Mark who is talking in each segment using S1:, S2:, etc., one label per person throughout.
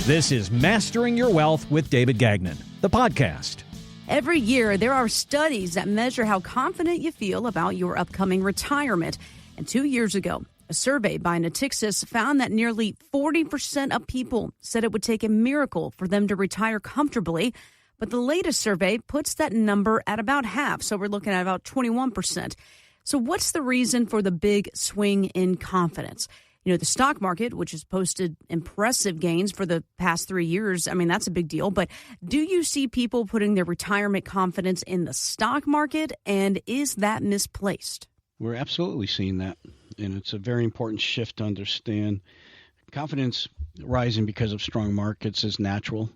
S1: This is Mastering Your Wealth with David Gagnon, the podcast.
S2: Every year, there are studies that measure how confident you feel about your upcoming retirement. And 2 years ago, a survey by Natixis found that nearly 40% of people said it would take a miracle for them to retire comfortably. But the latest survey puts that number at about half, so we're looking at about 21%. So what's the reason for the big swing in confidence? You know, the stock market, which has posted impressive gains for the past 3 years, I mean, that's a big deal. But do you see people putting their retirement confidence in the stock market, and is that misplaced?
S3: We're absolutely seeing that, and it's a very important shift to understand. Confidence rising because of strong markets is natural.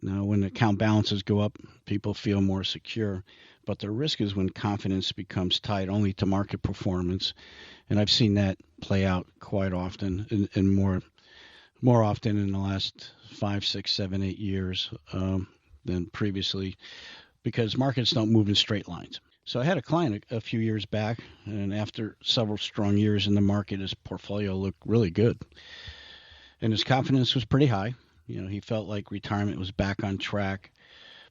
S3: Now, when account balances go up, people feel more secure. But the risk is when confidence becomes tied only to market performance. And I've seen that play out quite often and more often in the last 5, 6, 7, 8 years than previously, because markets don't move in straight lines. So I had a client a few years back, and after several strong years in the market, his portfolio looked really good. And his confidence was pretty high. You know, he felt like retirement was back on track.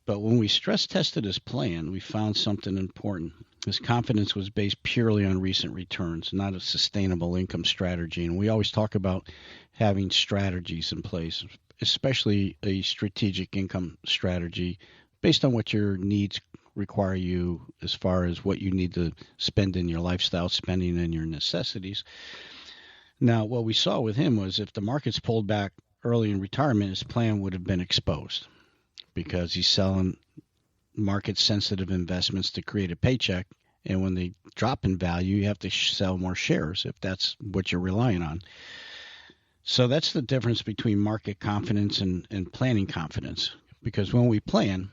S3: But when we stress tested his plan, we found something important. His confidence was based purely on recent returns, not a sustainable income strategy. And we always talk about having strategies in place, especially a strategic income strategy based on what your needs require you as far as what you need to spend in your lifestyle spending and your necessities. Now, what we saw with him was if the markets pulled back early in retirement, his plan would have been exposed, because he's selling market-sensitive investments to create a paycheck. And when they drop in value, you have to sell more shares if that's what you're relying on. So that's the difference between market confidence and planning confidence. Because when we plan,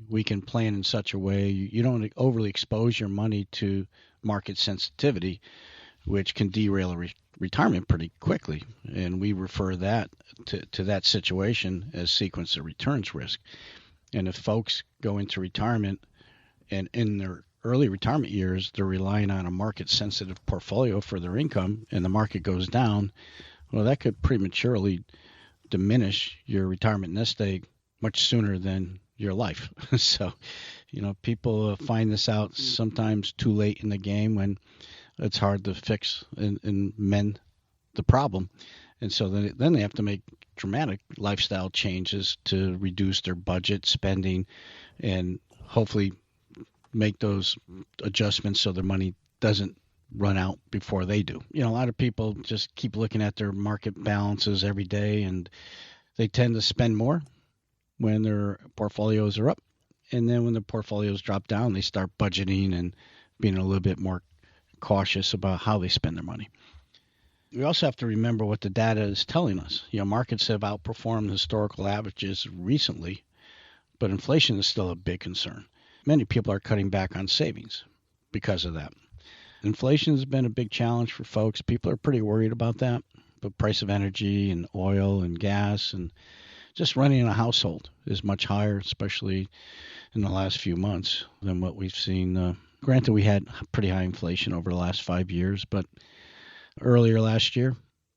S3: we can plan in such a way you don't overly expose your money to market sensitivity, which can derail a retirement pretty quickly. And we refer that to that situation as sequence of returns risk. And if folks go into retirement and in their early retirement years, they're relying on a market-sensitive portfolio for their income, and the market goes down, well, that could prematurely diminish your retirement nest egg much sooner than your life. So, you know, people find this out sometimes too late in the game when it's hard to fix and mend the problem. And so then they have to make dramatic lifestyle changes to reduce their budget spending and hopefully make those adjustments so their money doesn't run out before they do. You know, a lot of people just keep looking at their market balances every day, and they tend to spend more when their portfolios are up. And then when the portfolios drop down, they start budgeting and being a little bit more cautious about how they spend their money. We also have to remember what the data is telling us. You know, markets have outperformed historical averages recently, but inflation is still a big concern. Many people are cutting back on savings because of that. Inflation has been a big challenge for folks. People are pretty worried about that. The price of energy and oil and gas and just running a household is much higher, especially in the last few months, than what we've seen. Granted, we had pretty high inflation over the last 5 years, but earlier last year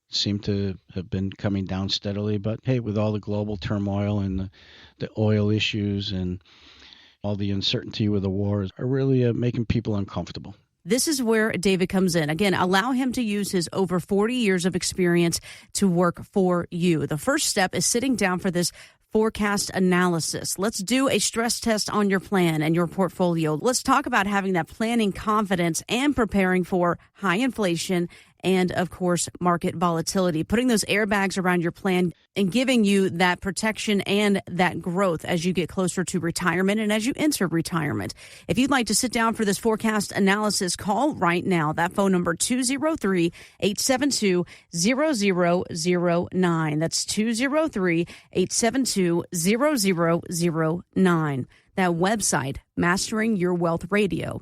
S3: it seemed to have been coming down steadily. But hey, with all the global turmoil and the oil issues and all the uncertainty with the wars are really making people uncomfortable.
S2: This is where David comes in. Again, allow him to use his over 40 years of experience to work for you. The first step is sitting down for this forecast analysis. Let's do a stress test on your plan and your portfolio. Let's talk about having that planning confidence and preparing for high inflation and, of course, market volatility, putting those airbags around your plan and giving you that protection and that growth as you get closer to retirement and as you enter retirement. If you'd like to sit down for this forecast analysis, call right now. That phone number, 203-872-0009. That's 203-872-0009. That website, masteringyourwealthradio.com.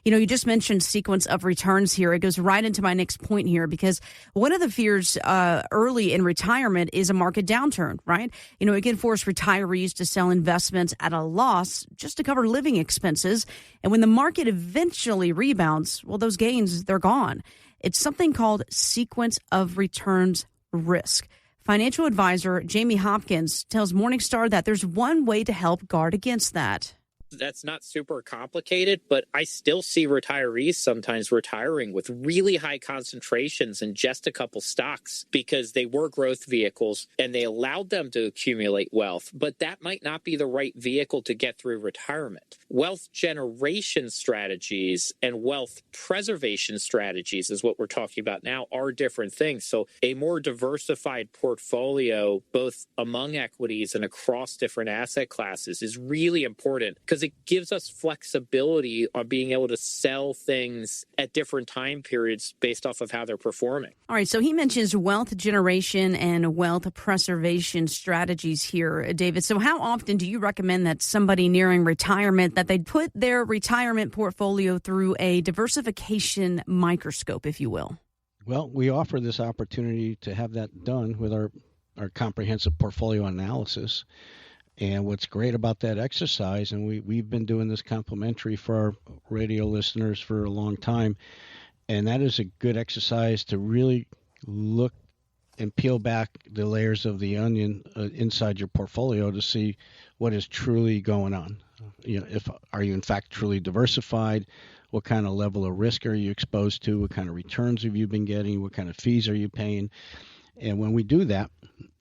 S2: You know, you just mentioned sequence of returns here. It goes right into my next point here, because one of the fears early in retirement is a market downturn, right? You know, it can force retirees to sell investments at a loss just to cover living expenses. And when the market eventually rebounds, well, those gains, they're gone. It's something called sequence of returns risk. Financial advisor Jamie Hopkins tells Morningstar that there's one way to help guard against that.
S4: That's not super complicated, but I still see retirees sometimes retiring with really high concentrations in just a couple stocks because they were growth vehicles and they allowed them to accumulate wealth, but that might not be the right vehicle to get through retirement. Wealth generation strategies and wealth preservation strategies is what we're talking about now are different things. So a more diversified portfolio, both among equities and across different asset classes, is really important because it gives us flexibility on being able to sell things at different time periods based off of how they're performing.
S2: All right, so he mentions wealth generation and wealth preservation strategies here, David. So how often do you recommend that somebody nearing retirement that they put their retirement portfolio through a diversification microscope, if you will?
S3: Well, we offer this opportunity to have that done with our comprehensive portfolio analysis. And what's great about that exercise, and we've been doing this complimentary for our radio listeners for a long time, and that is a good exercise to really look and peel back the layers of the onion inside your portfolio to see what is truly going on. Are you in fact truly diversified? What kind of level of risk are you exposed to? What kind of returns have you been getting? What kind of fees are you paying? And when we do that,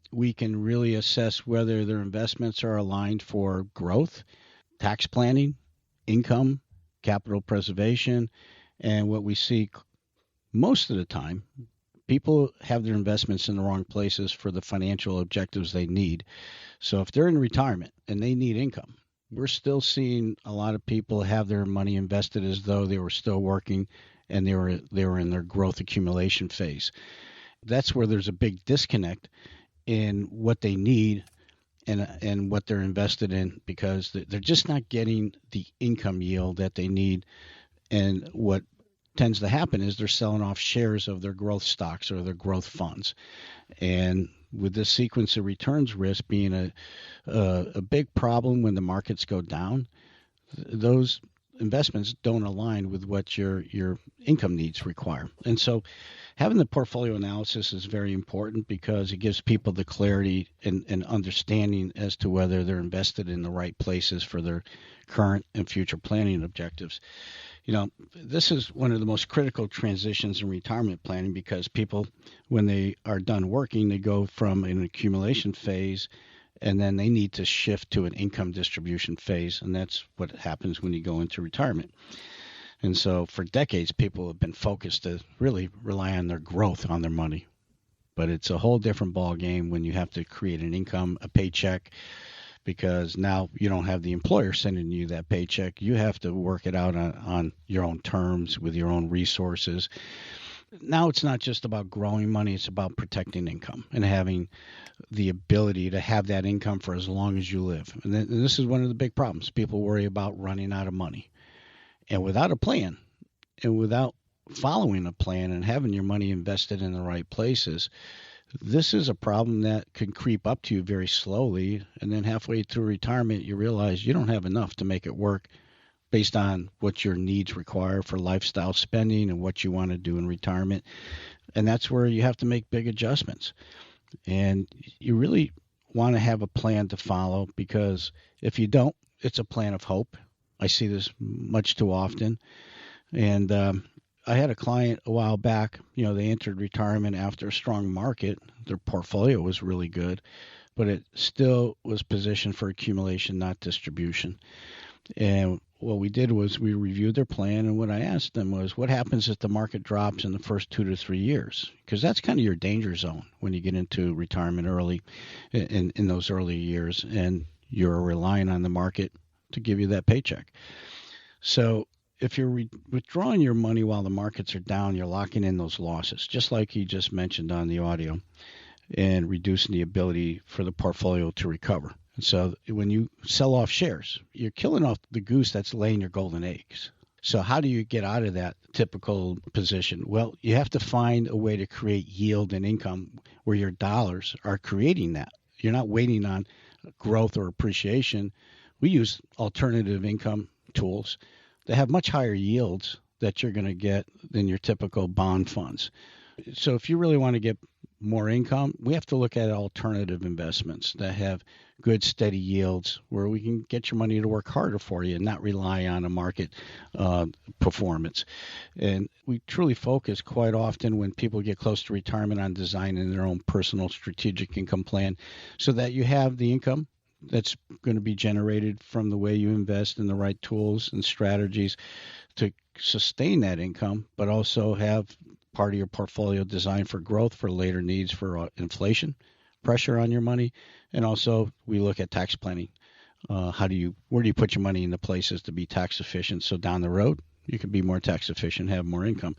S3: we can really assess whether their investments are aligned for growth, tax planning, income, capital preservation. And what we see most of the time, people have their investments in the wrong places for the financial objectives they need. So if they're in retirement and they need income, we're still seeing a lot of people have their money invested as though they were still working and they were in their growth accumulation phase. That's where there's a big disconnect in what they need and what they're invested in, because they're just not getting the income yield that they need. And what tends to happen is they're selling off shares of their growth stocks or their growth funds. And with this sequence of returns risk being a big problem when the markets go down, those investments don't align with what your income needs require. And so having the portfolio analysis is very important because it gives people the clarity and understanding as to whether they're invested in the right places for their current and future planning objectives. This is one of the most critical transitions in retirement planning because people, when they are done working, they go from an accumulation phase and then they need to shift to an income distribution phase. And that's what happens when you go into retirement. And so for decades, people have been focused to really rely on their growth on their money. But it's a whole different ball game when you have to create an income, a paycheck, because now you don't have the employer sending you that paycheck. You have to work it out on your own terms with your own resources. Now it's not just about growing money, it's about protecting income and having the ability to have that income for as long as you live. And this is one of the big problems. People worry about running out of money. And without a plan and without following a plan and having your money invested in the right places, this is a problem that can creep up to you very slowly. And then halfway through retirement, you realize you don't have enough to make it work based on what your needs require for lifestyle spending and what you want to do in retirement. And that's where you have to make big adjustments. And you really want to have a plan to follow, because if you don't, it's a plan of hope. I see this much too often. And I had a client a while back, they entered retirement after a strong market. Their portfolio was really good, but it still was positioned for accumulation, not distribution. And what we did was we reviewed their plan, and what I asked them was, what happens if the market drops in the first 2 to 3 years? Because that's kind of your danger zone when you get into retirement early, in those early years, and you're relying on the market to give you that paycheck. So if you're withdrawing your money while the markets are down, you're locking in those losses, just like he just mentioned on the audio, and reducing the ability for the portfolio to recover. And so when you sell off shares, you're killing off the goose that's laying your golden eggs. So how do you get out of that typical position? Well, you have to find a way to create yield and income where your dollars are creating that. You're not waiting on growth or appreciation. We use alternative income tools that have much higher yields that you're going to get than your typical bond funds. So if you really want to get more income, we have to look at alternative investments that have good, steady yields where we can get your money to work harder for you and not rely on a market performance. And we truly focus quite often when people get close to retirement on designing their own personal strategic income plan so that you have the income that's going to be generated from the way you invest in the right tools and strategies to sustain that income, but also have part of your portfolio designed for growth for later needs for inflation pressure on your money. And also we look at tax planning. Where do you put your money into places to be tax efficient so down the road you can be more tax efficient, have more income.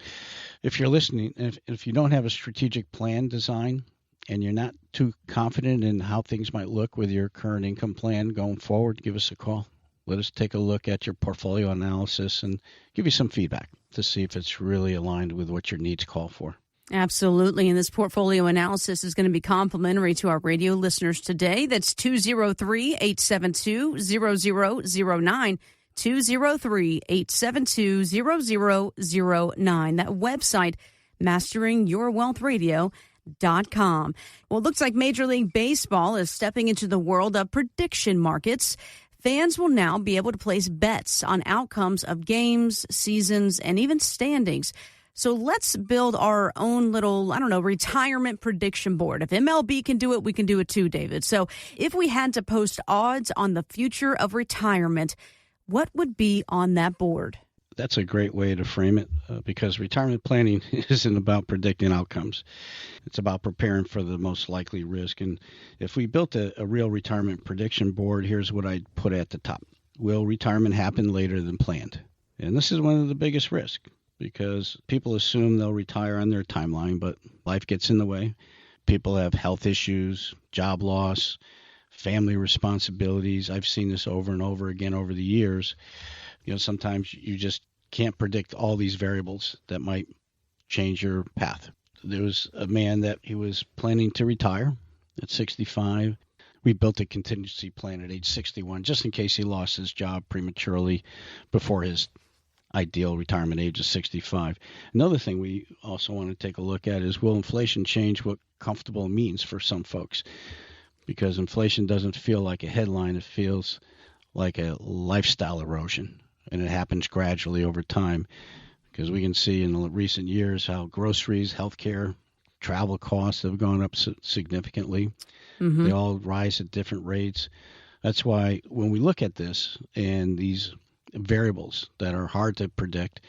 S3: If you're listening, if you don't have a strategic plan design and you're not too confident in how things might look with your current income plan going forward, give us a call. Let us take a look at your portfolio analysis and give you some feedback to see if it's really aligned with what your needs call for.
S2: Absolutely. And this portfolio analysis is going to be complimentary to our radio listeners today. That's 203-872-0009. 203-872-0009. That website, masteringyourwealthradio.com. Well, it looks like Major League Baseball is stepping into the world of prediction markets. Fans will now be able to place bets on outcomes of games, seasons, and even standings. So let's build our own little, retirement prediction board. If MLB can do it, we can do it too, David. So if we had to post odds on the future of retirement, what would be on that board?
S3: That's a great way to frame it because retirement planning isn't about predicting outcomes. It's about preparing for the most likely risk. And if we built a real retirement prediction board, here's what I'd put at the top. Will retirement happen later than planned? And this is one of the biggest risks because people assume they'll retire on their timeline, but life gets in the way. People have health issues, job loss, family responsibilities. I've seen this over and over again over the years. Sometimes you just can't predict all these variables that might change your path. There was a man that he was planning to retire at 65. We built a contingency plan at age 61 just in case he lost his job prematurely before his ideal retirement age of 65. Another thing we also want to take a look at is will inflation change what comfortable means for some folks? Because inflation doesn't feel like a headline, it feels like a lifestyle erosion. And it happens gradually over time because we can see in the recent years how groceries, healthcare, travel costs have gone up significantly. Mm-hmm. They all rise at different rates. That's why when we look at this and these variables that are hard to predict,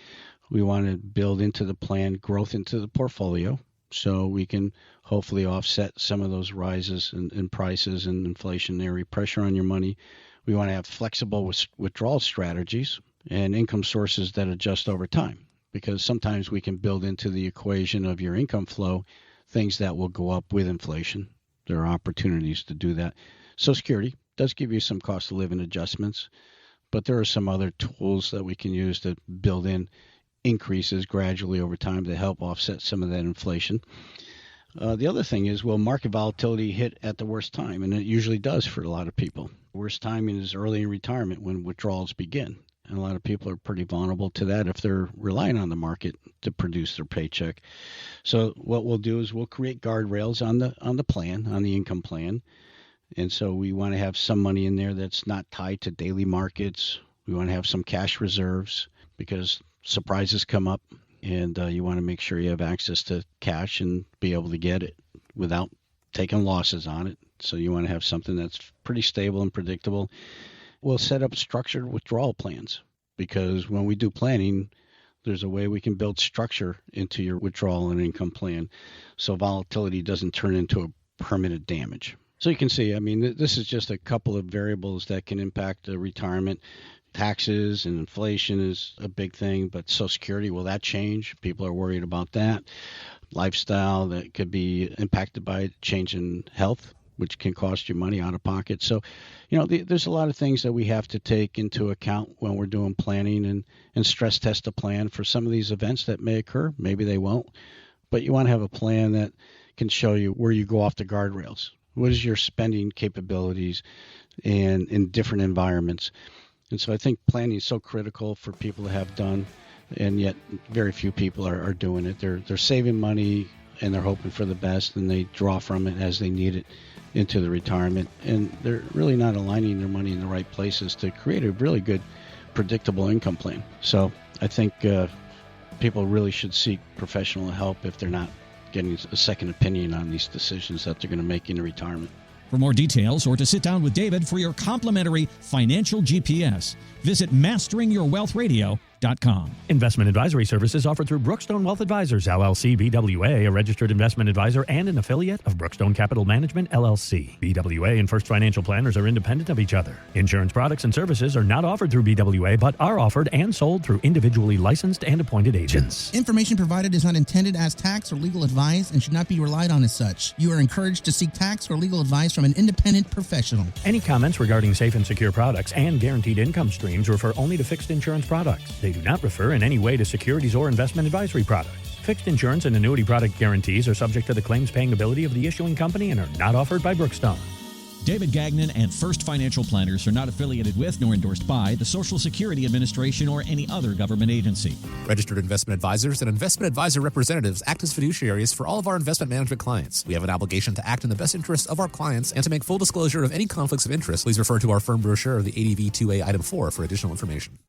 S3: we want to build into the plan growth into the portfolio so we can hopefully offset some of those rises in prices and inflationary pressure on your money. We want to have flexible withdrawal strategies and income sources that adjust over time, because sometimes we can build into the equation of your income flow things that will go up with inflation. There are opportunities to do that. Social Security does give you some cost of living adjustments, but there are some other tools that we can use to build in increases gradually over time to help offset some of that inflation. The other thing is, will market volatility hit at the worst time? And it usually does for a lot of people. Worst timing is early in retirement when withdrawals begin. And a lot of people are pretty vulnerable to that if they're relying on the market to produce their paycheck. So what we'll do is we'll create guardrails on the plan, on the income plan. And so we want to have some money in there that's not tied to daily markets. We want to have some cash reserves because surprises come up, and you want to make sure you have access to cash and be able to get it without taking losses on it. So you want to have something that's pretty stable and predictable. We'll set up structured withdrawal plans because when we do planning, there's a way we can build structure into your withdrawal and income plan so volatility doesn't turn into a permanent damage. So you can see, this is just a couple of variables that can impact retirement. Taxes and inflation is a big thing, but Social Security, will that change? People are worried about that. Lifestyle that could be impacted by change in health, which can cost you money out of pocket. So, there's a lot of things that we have to take into account when we're doing planning and stress test a plan for some of these events that may occur. Maybe they won't, but you want to have a plan that can show you where you go off the guardrails. What is your spending capabilities and in different environments? And so I think planning is so critical for people to have done, and yet very few people are doing it. They're saving money and they're hoping for the best, and they draw from it as they need it into the retirement. And they're really not aligning their money in the right places to create a really good, predictable income plan. So I think people really should seek professional help if they're not getting a second opinion on these decisions that they're going to make in retirement.
S1: For more details or to sit down with David for your complimentary financial GPS, visit masteringyourwealthradio.com.
S5: Investment advisory services offered through Brookstone Wealth Advisors, LLC, BWA, a registered investment advisor and an affiliate of Brookstone Capital Management, LLC. BWA and First Financial Planners are independent of each other. Insurance products and services are not offered through BWA, but are offered and sold through individually licensed and appointed agents.
S6: Information provided is not intended as tax or legal advice and should not be relied on as such. You are encouraged to seek tax or legal advice from an independent professional.
S5: Any comments regarding safe and secure products and guaranteed income streams refer only to fixed insurance products. They do not refer in any way to securities or investment advisory products. Fixed insurance and annuity product guarantees are subject to the claims paying ability of the issuing company and are not offered by Brookstone.
S1: David Gagnon and First Financial Planners are not affiliated with nor endorsed by the Social Security Administration or any other government agency.
S7: Registered investment advisors and investment advisor representatives act as fiduciaries for all of our investment management clients. We have an obligation to act in the best interests of our clients and to make full disclosure of any conflicts of interest. Please refer to our firm brochure of the ADV 2A Item 4 for additional information.